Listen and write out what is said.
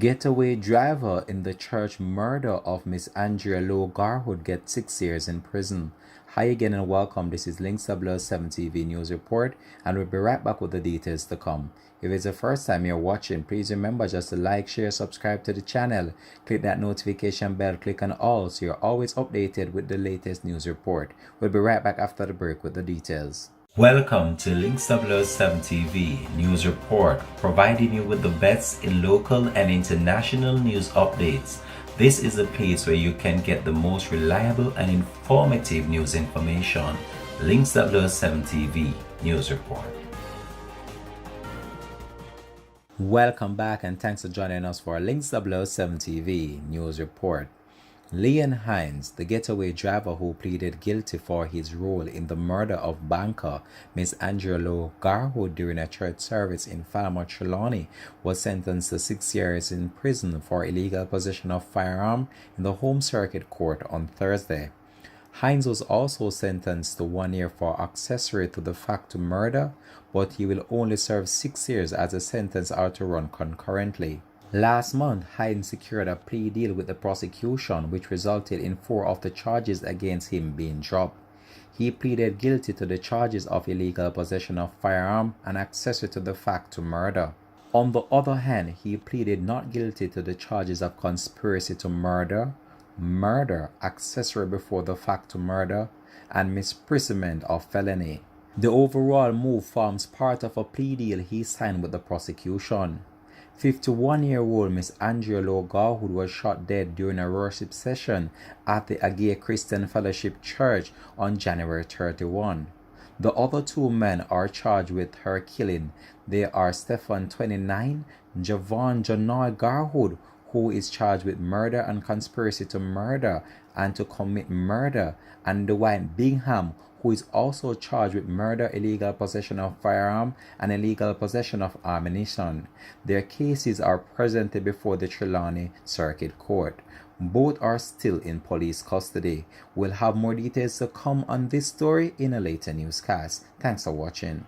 Getaway driver in the church murder of Miss Andrea Lowe-Garwood gets 6 years in prison. Hi again and welcome. This is Links W 7 TV News Report, and we'll be right back with the details to come. If it's the first time you're watching, please remember just to like, share, subscribe to the channel. Click that notification bell, click on all so you're always updated with the latest news report. We'll be right back after the break with the details. Welcome to Links W 7 TV News Report, providing you with the best in local and international news updates. This is a place where you can get the most reliable and informative news information. Links W 7 TV News Report. Welcome back and thanks for joining us for Links W 7 TV News Report. Leon Hines, the getaway driver who pleaded guilty for his role in the murder of banker Miss Andrea Lowe-Garwood during a church service in Falmouth, Trelawney, was sentenced to 6 years in prison for illegal possession of firearm in the Home Circuit Court on Thursday. Hines was also sentenced to 1 year for accessory to the fact to murder, but he will only serve 6 years as the sentence are to run concurrently. Last month, Hines secured a plea deal with the prosecution, which resulted in 4 of the charges against him being dropped. He pleaded guilty to the charges of illegal possession of firearm and accessory to the fact to murder. On the other hand, he pleaded not guilty to the charges of conspiracy to murder, accessory before the fact to murder, and misprision of felony. The overall move forms part of a plea deal he signed with the prosecution. 51-year-old Miss Andrea Lowe-Garwood was shot dead during a worship session at the Agape Christian Fellowship Church on January 31. The other 2 men are charged with her killing. They are Stephen 29, Javon Jonoy Garwood, who is charged with murder and conspiracy to murder and to commit murder, and Dwight Bingham, who is also charged with murder, illegal possession of firearm, and illegal possession of ammunition. Their cases are presently before the Trelawney Circuit Court. Both are still in police custody. We'll have more details to come on this story in a later newscast. Thanks for watching.